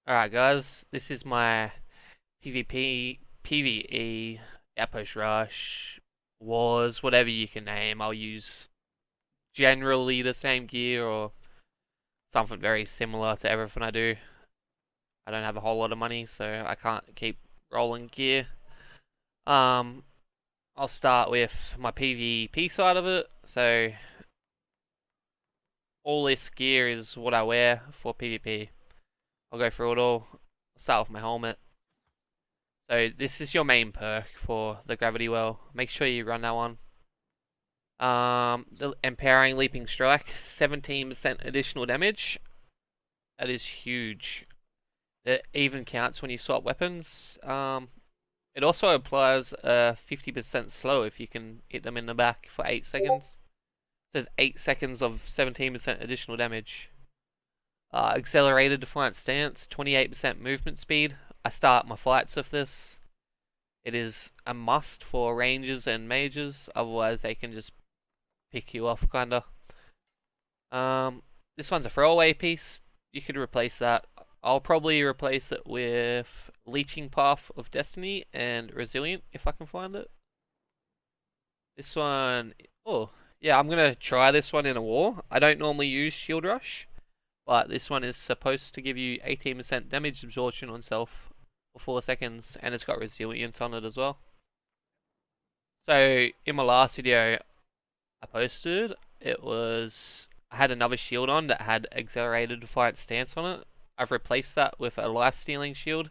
Alright guys, this is my PvP, PvE, Outpost Rush, Wars, whatever you can name. I'll use generally the same gear or something very similar to everything I do. I don't have a whole lot of money, so I can't keep rolling gear. Um, I'll start with my PvP side of it. So all this gear is what I wear for PvP. I'll go through it all. I'll start with my helmet. So this is your main perk for the gravity well. Make sure you run that one. The empowering leaping strike, 17% additional damage. That is huge. It even counts when you swap weapons. It also applies 50% slow if you can hit them in the back for 8 seconds. It says 8 seconds of 17% additional damage. Accelerated defiant stance, 28% movement speed. I start my fights with this. It is a must for rangers and mages, otherwise they can just pick you off, kinda. This one's a throwaway piece. You could replace that. I'll probably replace it with Leeching Path of Destiny and Resilient if I can find it. This one, oh yeah, I'm gonna try this one in a war. I don't normally use Shield Rush, but this one is supposed to give you 18% damage absorption on self for 4 seconds, and it's got Resilient on it as well. So in my last video I posted, I had another shield on that had accelerated defiant stance on it. I've replaced that with a life stealing shield,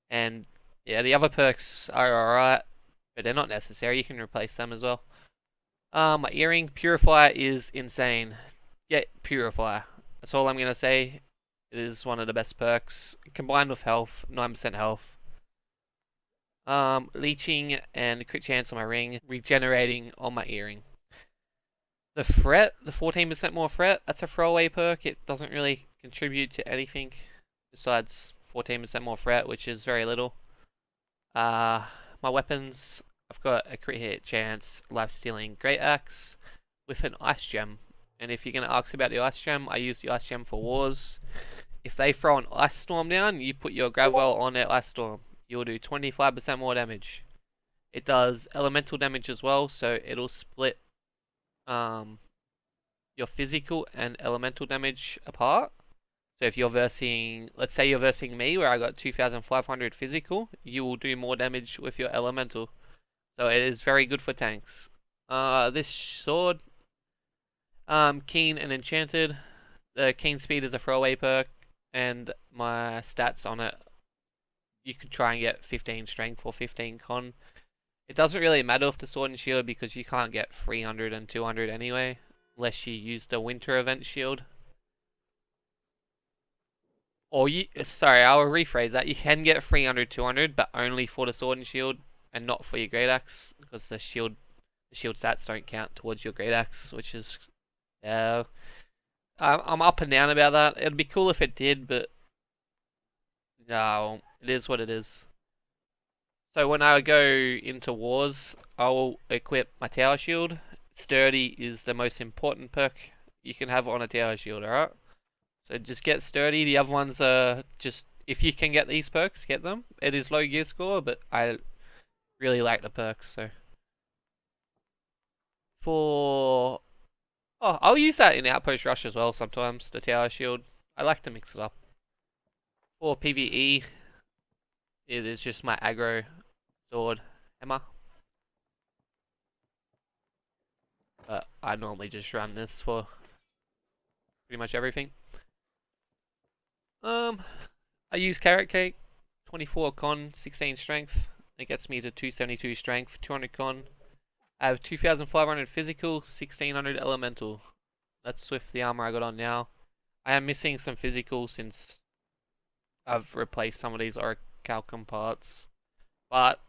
and yeah, the other perks are alright, but they're not necessary. You can replace them as well. My earring Purifier is insane. Get Purifier. That's all I'm gonna say. It is one of the best perks combined with health, 9% health. Leeching and crit chance on my ring, regenerating on my earring. The threat, the 14% more threat, that's a throwaway perk. It doesn't really contribute to anything besides 14% more threat, which is very little. My weapons, I've got a crit hit chance, life stealing great axe with an ice gem. And if you're going to ask about the ice gem, I use the ice gem for wars. If they throw an ice storm down, you put your gravwell on their ice storm. You'll do 25% more damage. It does elemental damage as well, so it'll split your physical and elemental damage apart. So if you're versing, let's say you're versing me, where I got 2,500 physical, you will do more damage with your elemental. So it is very good for tanks. This sword, keen and enchanted. The keen speed is a throwaway perk, and my stats on it, you could try and get 15 strength or 15 con. It doesn't really matter with the sword and shield because you can't get 300 and 200 anyway, unless you use the winter event shield. Or sorry, I'll rephrase that. You can get 300, 200, but only for the sword and shield, and not for your great axe, because the shield stats don't count towards your great axe, which is, yeah. I'm up and down about that. It'd be cool if it did, but no, it is what it is. So when I go into wars, I will equip my tower shield. Sturdy is the most important perk you can have on a tower shield, alright? So just get sturdy. The other ones are just, if you can get these perks, get them. It is low gear score, but I really like the perks, so. For, oh, I'll use that in Outpost Rush as well sometimes, the tower shield. I like to mix it up. For PvE, it is just my aggro sword hammer. But I normally just run this for pretty much everything. I use Carrot Cake, 24 con, 16 strength. It gets me to 272 strength, 200 con. I have 2,500 physical, 1,600 elemental. That's with the armor I got on now. I am missing some physical since I've replaced some of these orichalcum parts. But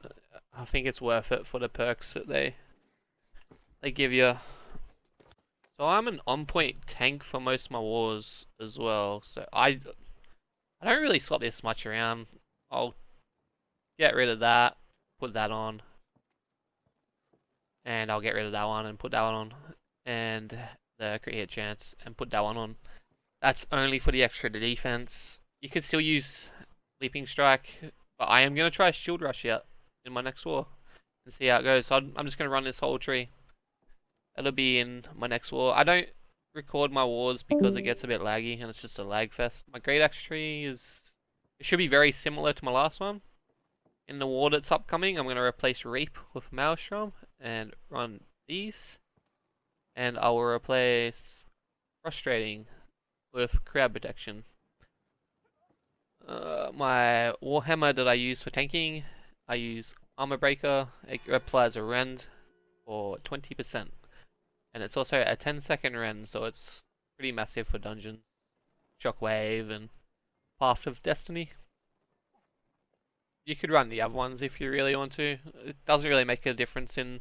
I think it's worth it for the perks that they give you. So I'm an on-point tank for most of my wars as well. So I don't really swap this much around. I'll get rid of that, put that on. And I'll get rid of that one and put that one on. And the crit hit chance and put that one on. That's only for the extra defense. You could still use Leaping Strike, but I am going to try Shield Rush out in my next war and see how it goes. So I'm just going to run this whole tree. It'll be in my next war. I don't record my wars because it gets a bit laggy and it's just a lag fest. My Great Axe tree is... It should be very similar to my last one. In the war that's upcoming, I'm going to replace Reap with Maelstrom and run these. And I will replace Frustrating with Crowd Protection. My Warhammer that I use for tanking, I use Armor Breaker. It applies a rend for 20%. And it's also a 10-second rend, so it's pretty massive for dungeons. Shockwave and Path of Destiny. You could run the other ones if you really want to. It doesn't really make a difference in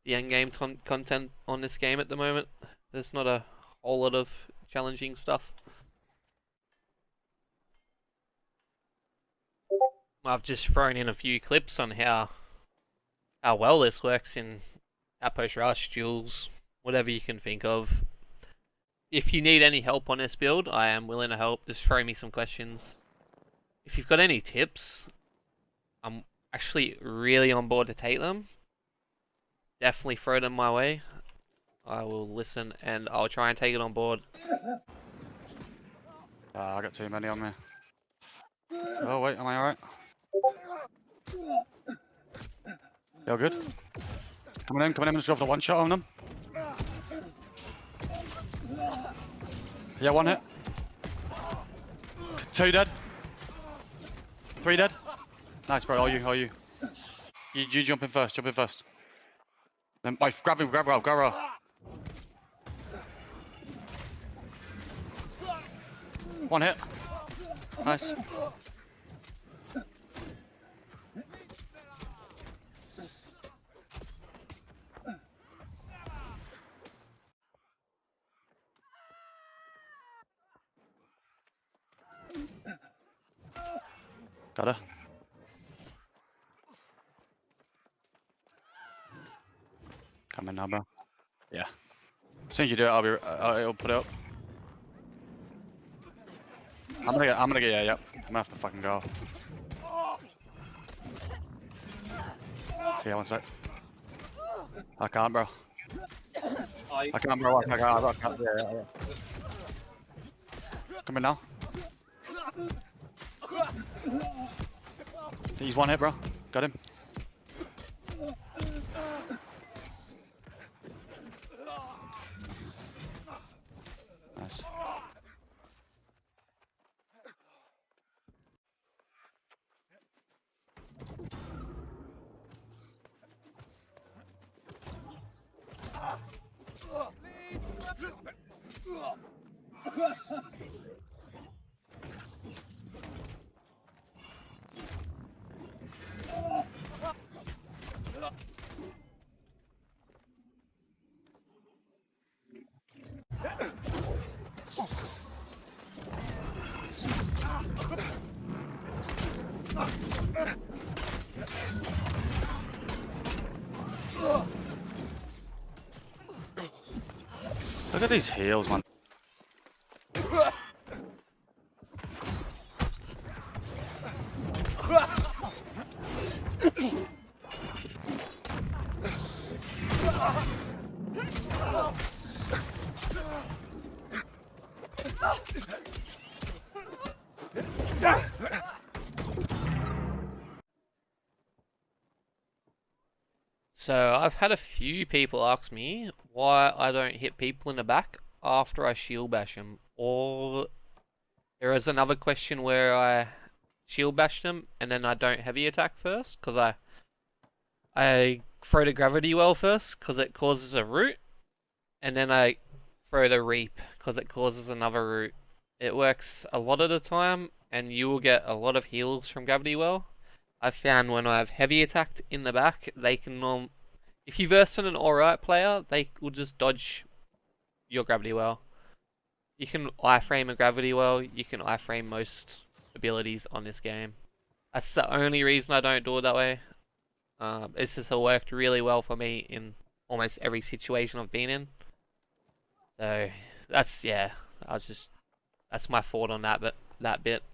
the endgame content on this game at the moment. There's not a whole lot of challenging stuff. I've just thrown in a few clips on how well this works in Outpost Rush, duels, whatever you can think of. If you need any help on this build, I am willing to help. Just throw me some questions. If you've got any tips, I'm actually really on board to take them. Definitely throw them my way. I will listen and I'll try and take it on board. I got too many on me. Oh wait, am I alright? You're good? Coming in, I'm just go for the one shot on them. Yeah, one hit. 2 dead. 3 dead. Nice, bro, all you. You jump in first, Then, grab row. One hit. Nice. Got her. Come in now, bro. Yeah. As soon as you do it, it'll put it up. I'm gonna get, yeah. I'm gonna have to fucking go. Yeah, one sec. I can't, bro. I can't, bro. I can't. Yeah. Come in now. He's one hit, bro. Got him. Nice. Look at these heals, man. So I've had a few people ask me why I don't hit people in the back after I shield bash them, or there is another question where I shield bash them and then I don't heavy attack first because I throw the gravity well first because it causes a root, and then I throw the reap because it causes another root. It works a lot of the time, and you will get a lot of heals from gravity well. I've found when I've heavy attacked in the back, they can if you verse on an alright player, they will just dodge your gravity well. You can iframe a gravity well, you can iframe most abilities on this game. That's the only reason I don't do it that way. It's just worked really well for me in almost every situation I've been in. So that's my thought on that bit.